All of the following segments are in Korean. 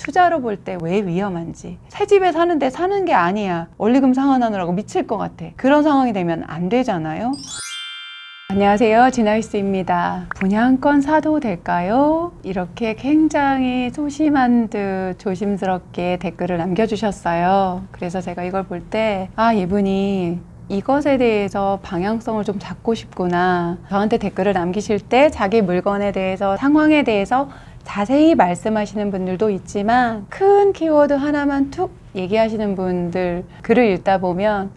투자로 볼 때 왜 위험한지. 새 집에 사는데 사는 게 아니야. 원리금 상환하느라고 미칠 것 같아. 그런 상황이 되면 안 되잖아요. 안녕하세요, 진아이스입니다. 분양권 사도 될까요? 이렇게 굉장히 소심한 듯 조심스럽게 댓글을 남겨주셨어요. 그래서 제가 이걸 볼 때 이분이 이것에 대해서 방향성을 좀 잡고 싶구나. 저한테 댓글을 남기실 때 자기 물건에 대해서, 상황에 대해서 자세히 말씀하시는 분들도 있지만 큰 키워드 하나만 툭 얘기하시는 분들 글을 읽다 보면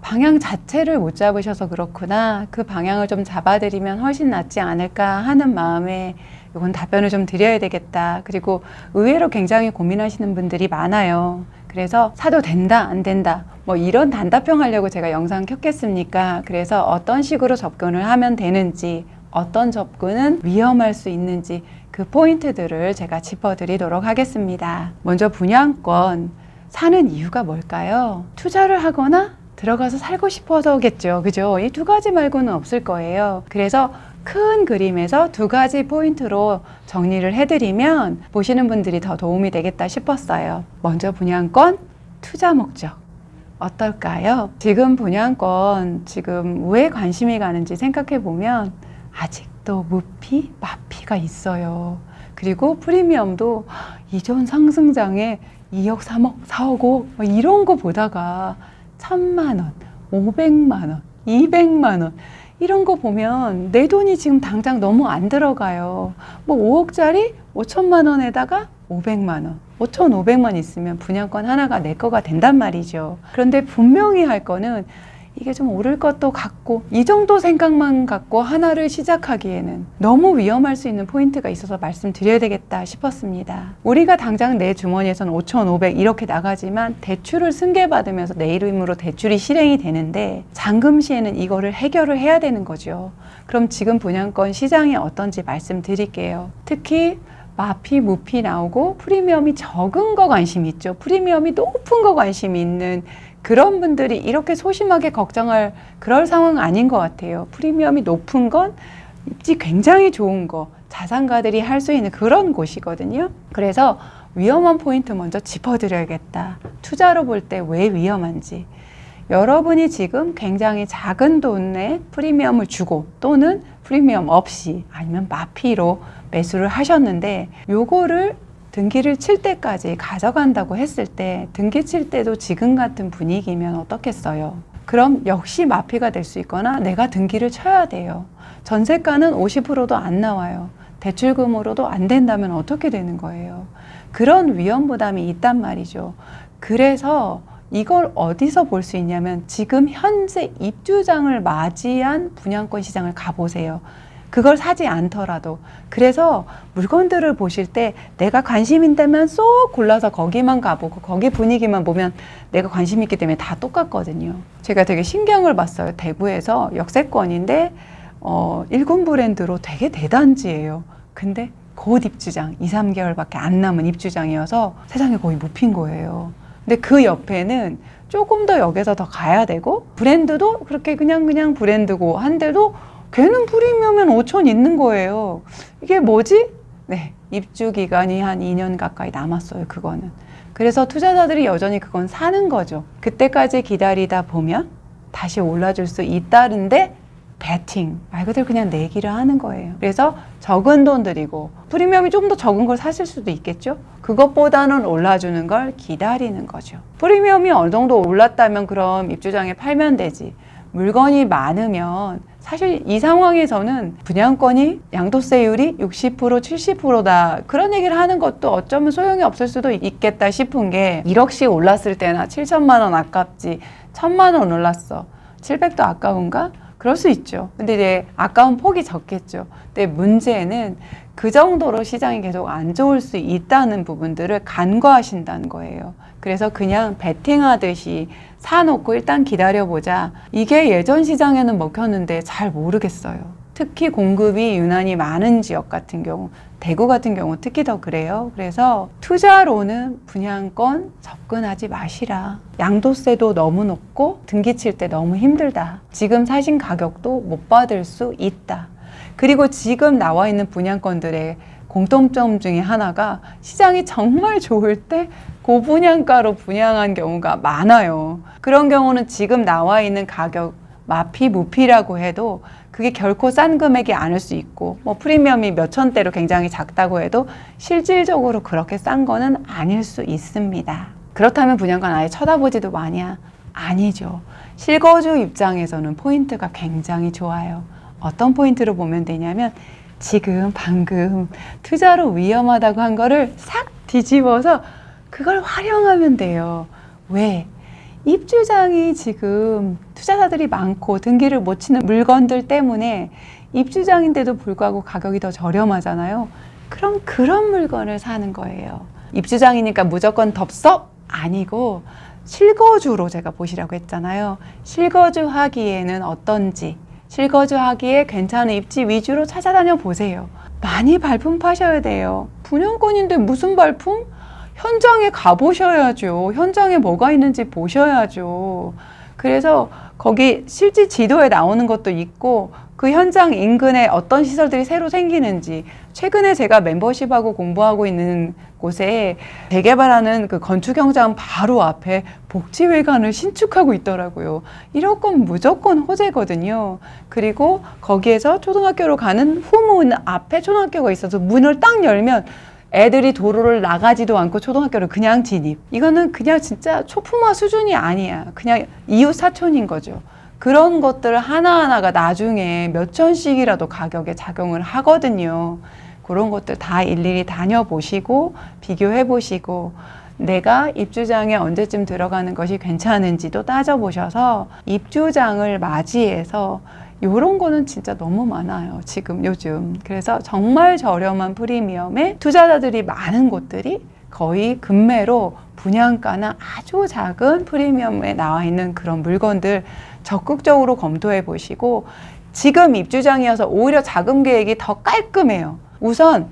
방향 자체를 못 잡으셔서 그렇구나. 그 방향을 좀 잡아드리면 훨씬 낫지 않을까 하는 마음에 이건 답변을 좀 드려야 되겠다. 그리고 의외로 굉장히 고민하시는 분들이 많아요. 그래서 사도 된다, 안 된다. 뭐 이런 단답형 하려고 제가 영상 켰겠습니까? 그래서 어떤 식으로 접근을 하면 되는지, 어떤 접근은 위험할 수 있는지 그 포인트들을 제가 짚어드리도록 하겠습니다. 먼저 분양권 사는 이유가 뭘까요? 투자를 하거나 들어가서 살고 싶어서겠죠. 그죠? 이 두 가지 말고는 없을 거예요. 그래서 큰 그림에서 두 가지 포인트로 정리를 해드리면 보시는 분들이 더 도움이 되겠다 싶었어요. 먼저 분양권, 투자 목적. 어떨까요? 지금 분양권, 지금 왜 관심이 가는지 생각해 보면 아직도 무피, 마피가 있어요. 그리고 프리미엄도 이전 상승장에 2억, 3억, 4억, 5억 이런 거 보다가 1,000만 원, 500만 원, 200만 원 이런 거 보면 내 돈이 지금 당장 너무 안 들어가요. 뭐 5억짜리 5천만 원에다가 500만 원, 5,500만 있으면 분양권 하나가 내 거가 된단 말이죠. 그런데 분명히 할 거는 이게 좀 오를 것도 같고 이 정도 생각만 갖고 하나를 시작하기에는 너무 위험할 수 있는 포인트가 있어서 말씀드려야 되겠다 싶었습니다. 우리가 당장 내 주머니에서는 5,500 이렇게 나가지만 대출을 승계받으면서 내 이름으로 대출이 실행이 되는데 잔금 시에는 이거를 해결을 해야 되는 거죠. 그럼 지금 분양권 시장이 어떤지 말씀드릴게요. 특히 마피, 무피 나오고 프리미엄이 적은 거 관심이 있죠. 프리미엄이 높은 거 관심이 있는 그런 분들이 이렇게 소심하게 걱정할 그럴 상황은 아닌 것 같아요. 프리미엄이 높은 건 입지 굉장히 좋은 거, 자산가들이 할 수 있는 그런 곳이거든요. 그래서 위험한 포인트 먼저 짚어드려야겠다. 투자로 볼 때 왜 위험한지. 여러분이 지금 굉장히 작은 돈에 프리미엄을 주고 또는 프리미엄 없이 아니면 마피로 매수를 하셨는데 요거를 등기를 칠 때까지 가져간다고 했을 때 등기 칠 때도 지금 같은 분위기면 어떻겠어요? 그럼 역시 마피가 될 수 있거나 내가 등기를 쳐야 돼요. 전세가는 50%도 안 나와요. 대출금으로도 안 된다면 어떻게 되는 거예요? 그런 위험 부담이 있단 말이죠. 그래서 이걸 어디서 볼 수 있냐면 지금 현재 입주장을 맞이한 분양권 시장을 가보세요. 그걸 사지 않더라도. 그래서 물건들을 보실 때 내가 관심 있다면 쏙 골라서 거기만 가보고 거기 분위기만 보면 내가 관심 있기 때문에 다 똑같거든요. 제가 되게 신기한 걸 봤어요. 대구에서 역세권인데 1군 브랜드로 되게 대단지예요. 근데 곧 입주장 2, 3개월밖에 안 남은 입주장이어서 세상에 거의 무피인 거예요. 근데 그 옆에는 조금 더 역에서 더 가야 되고 브랜드도 그렇게 그냥 브랜드고 한데도 걔는 프리미엄은 5천 있는 거예요. 이게 뭐지? 네, 입주 기간이 한 2년 가까이 남았어요, 그거는. 그래서 투자자들이 여전히 그건 사는 거죠. 그때까지 기다리다 보면 다시 올라줄 수 있다는데 배팅, 말 그대로 그냥 내기를 하는 거예요. 그래서 적은 돈 들이고 프리미엄이 좀 더 적은 걸 사실 수도 있겠죠? 그것보다는 올라주는 걸 기다리는 거죠. 프리미엄이 어느 정도 올랐다면 그럼 입주장에 팔면 되지. 물건이 많으면 사실 이 상황에서는 분양권이 양도세율이 60%, 70%다 그런 얘기를 하는 것도 어쩌면 소용이 없을 수도 있겠다 싶은 게 1억씩 올랐을 때나 7천만 원 아깝지 1,000만 원 올랐어 700도 아까운가? 그럴 수 있죠. 근데 이제 아까운 폭이 적겠죠. 근데 문제는 그 정도로 시장이 계속 안 좋을 수 있다는 부분들을 간과하신다는 거예요. 그래서 그냥 베팅하듯이 사놓고 일단 기다려보자. 이게 예전 시장에는 먹혔는데 잘 모르겠어요. 특히 공급이 유난히 많은 지역 같은 경우, 대구 같은 경우 특히 더 그래요. 그래서 투자로는 분양권 접근하지 마시라. 양도세도 너무 높고 등기 칠 때 너무 힘들다. 지금 사신 가격도 못 받을 수 있다. 그리고 지금 나와 있는 분양권들의 공통점 중에 하나가 시장이 정말 좋을 때 고분양가로 분양한 경우가 많아요. 그런 경우는 지금 나와 있는 가격 마피 무피라고 해도 그게 결코 싼 금액이 아닐 수 있고 뭐 프리미엄이 몇 천대로 굉장히 작다고 해도 실질적으로 그렇게 싼 거는 아닐 수 있습니다. 그렇다면 분양가는 아예 쳐다보지도 마냐? 아니죠. 실거주 입장에서는 포인트가 굉장히 좋아요. 어떤 포인트로 보면 되냐면 지금 방금 투자로 위험하다고 한 거를 싹 뒤집어서 그걸 활용하면 돼요. 왜? 입주장이 지금 투자자들이 많고 등기를 못 치는 물건들 때문에 입주장인데도 불구하고 가격이 더 저렴하잖아요. 그럼 그런 물건을 사는 거예요. 입주장이니까 무조건 덥석? 아니고 실거주로 제가 보시라고 했잖아요. 실거주 하기에는 어떤지, 실거주 하기에 괜찮은 입지 위주로 찾아다녀 보세요. 많이 발품 파셔야 돼요. 분양권인데 무슨 발품? 현장에 가보셔야죠. 현장에 뭐가 있는지 보셔야죠. 그래서 거기 실제 지도에 나오는 것도 있고 그 현장 인근에 어떤 시설들이 새로 생기는지 최근에 제가 멤버십하고 공부하고 있는 곳에 재개발하는 그 건축 현장 바로 앞에 복지회관을 신축하고 있더라고요. 이런 건 무조건 호재거든요. 그리고 거기에서 초등학교로 가는 후문 앞에 초등학교가 있어서 문을 딱 열면 애들이 도로를 나가지도 않고 초등학교를 그냥 진입. 이거는 그냥 진짜 초품화 수준이 아니야. 그냥 이웃 사촌인 거죠. 그런 것들 하나하나가 나중에 몇 천씩이라도 가격에 작용을 하거든요. 그런 것들 다 일일이 다녀보시고 비교해보시고 내가 입주장에 언제쯤 들어가는 것이 괜찮은지도 따져보셔서 입주장을 맞이해서 요런 거는 진짜 너무 많아요. 지금 요즘. 그래서 정말 저렴한 프리미엄에 투자자들이 많은 곳들이 거의 금매로 분양가는 아주 작은 프리미엄에 나와 있는 그런 물건들 적극적으로 검토해 보시고 지금 입주장이어서 오히려 자금 계획이 더 깔끔해요. 우선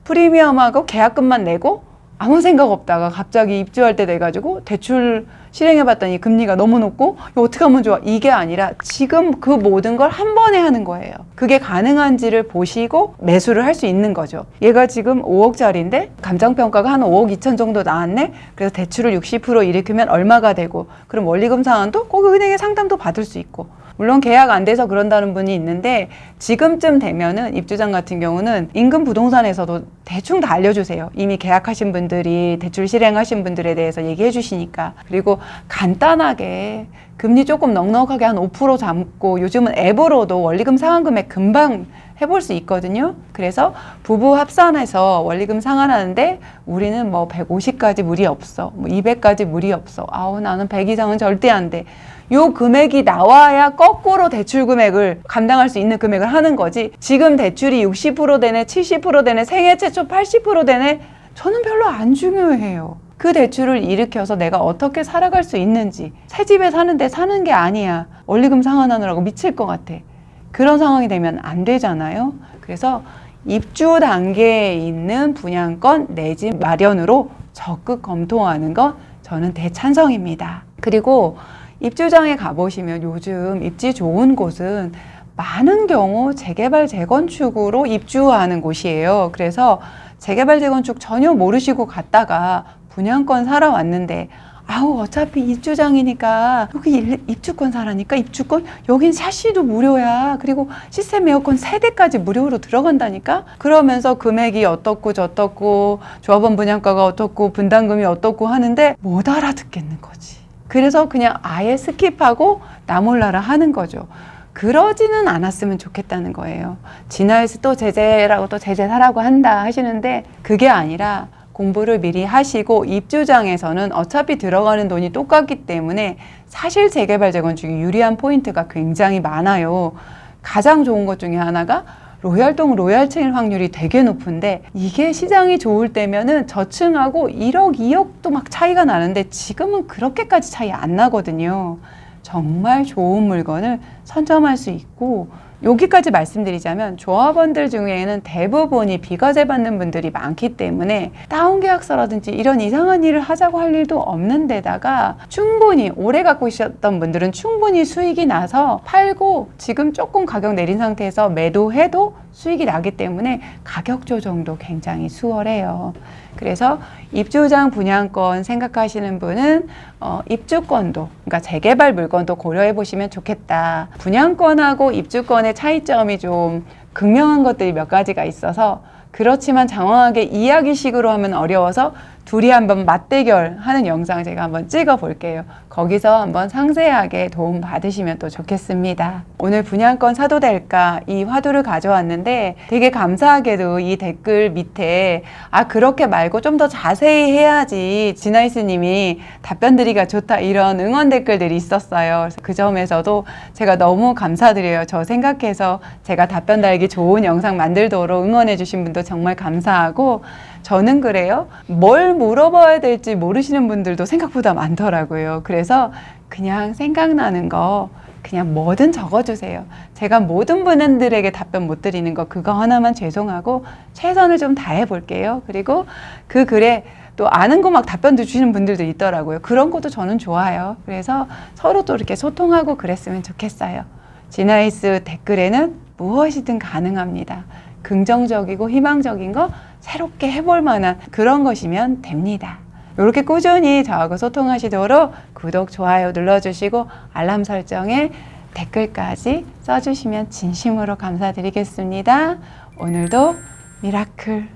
프리미엄하고 계약금만 내고 아무 생각 없다가 갑자기 입주할 때 돼가지고 대출 실행해봤더니 금리가 너무 높고 이거 어떻게 하면 좋아? 이게 아니라 지금 그 모든 걸 한 번에 하는 거예요. 그게 가능한지를 보시고 매수를 할 수 있는 거죠. 얘가 지금 5억짜리인데 감정평가가 한 5억 2천 정도 나왔네? 그래서 대출을 60% 일으키면 얼마가 되고 그럼 원리금 상환도 거기 은행에 상담도 받을 수 있고 물론 계약 안 돼서 그런다는 분이 있는데 지금쯤 되면은 입주장 같은 경우는 인근 부동산에서도 대충 다 알려주세요. 이미 계약하신 분들이 대출 실행하신 분들에 대해서 얘기해 주시니까. 그리고 간단하게 금리 조금 넉넉하게 한 5% 잡고 요즘은 앱으로도 원리금 상환 금액 금방 해볼 수 있거든요. 그래서 부부 합산해서 원리금 상환하는데 우리는 뭐 150까지 무리 없어. 뭐 200까지 무리 없어. 아우 나는 100 이상은 절대 안 돼. 요 금액이 나와야 거꾸로 대출 금액을 감당할 수 있는 금액을 하는 거지. 지금 대출이 60% 되네, 70% 되네, 생애 최초 80% 되네. 저는 별로 안 중요해요. 그 대출을 일으켜서 내가 어떻게 살아갈 수 있는지. 새 집에 사는데 사는 게 아니야. 원리금 상환하느라고 미칠 것 같아. 그런 상황이 되면 안 되잖아요. 그래서 입주 단계에 있는 분양권 내 집 마련으로 적극 검토하는 건 저는 대찬성입니다. 그리고 입주장에 가보시면 요즘 입지 좋은 곳은 많은 경우 재개발 재건축으로 입주하는 곳이에요. 그래서 재개발 재건축 전혀 모르시고 갔다가 분양권 사러 왔는데 아우 어차피 입주장이니까 여기 입주권 사라니까 입주권 여긴 샤시도 무료야. 그리고 시스템 에어컨 3대까지 무료로 들어간다니까. 그러면서 금액이 어떻고 저떻고 조합원 분양가가 어떻고 분담금이 어떻고 하는데 못 알아듣겠는 거지. 그래서 그냥 아예 스킵하고 나 몰라라 하는 거죠. 그러지는 않았으면 좋겠다는 거예요. 진화에서 또 제재라고 또 제재 사라고 한다 하시는데 그게 아니라 공부를 미리 하시고 입주장에서는 어차피 들어가는 돈이 똑같기 때문에 사실 재개발 재건축이 유리한 포인트가 굉장히 많아요. 가장 좋은 것 중에 하나가 로얄동 로얄층일 확률이 되게 높은데 이게 시장이 좋을 때면은 저층하고 1억, 2억도 막 차이가 나는데 지금은 그렇게까지 차이 안 나거든요. 정말 좋은 물건을 선점할 수 있고 여기까지 말씀드리자면 조합원들 중에는 대부분이 비과세 받는 분들이 많기 때문에 다운 계약서라든지 이런 이상한 일을 하자고 할 일도 없는 데다가 충분히 오래 갖고 있었던 분들은 충분히 수익이 나서 팔고 지금 조금 가격 내린 상태에서 매도해도 수익이 나기 때문에 가격 조정도 굉장히 수월해요. 그래서 입주장 분양권 생각하시는 분은 입주권도, 그러니까 재개발 물건도 고려해 보시면 좋겠다. 분양권하고 입주권의 차이점이 좀 극명한 것들이 몇 가지가 있어서 그렇지만 장황하게 이야기식으로 하면 어려워서 둘이 한번 맞대결하는 영상 제가 한번 찍어 볼게요. 거기서 한번 상세하게 도움 받으시면 또 좋겠습니다. 오늘 분양권 사도 될까 이 화두를 가져왔는데 되게 감사하게도 이 댓글 밑에 그렇게 말고 좀 더 자세히 해야지 진아이스 님이 답변 드리기가 좋다 이런 응원 댓글들이 있었어요. 그래서 그 점에서도 제가 너무 감사드려요. 저 생각해서 제가 답변 달기 좋은 영상 만들도록 응원해 주신 분도 정말 감사하고 저는 그래요. 뭘 물어봐야 될지 모르시는 분들도 생각보다 많더라고요. 그래서 그냥 생각나는 거 그냥 뭐든 적어주세요. 제가 모든 분들에게 답변 못 드리는 거 그거 하나만 죄송하고 최선을 좀 다해 볼게요. 그리고 그 글에 또 아는 거 막 답변 주시는 분들도 있더라고요. 그런 것도 저는 좋아요. 그래서 서로 또 이렇게 소통하고 그랬으면 좋겠어요. 진아이스 댓글에는 무엇이든 가능합니다. 긍정적이고 희망적인 거 새롭게 해볼 만한 그런 것이면 됩니다. 이렇게 꾸준히 저하고 소통하시도록 구독, 좋아요 눌러주시고 알람 설정에 댓글까지 써주시면 진심으로 감사드리겠습니다. 오늘도 미라클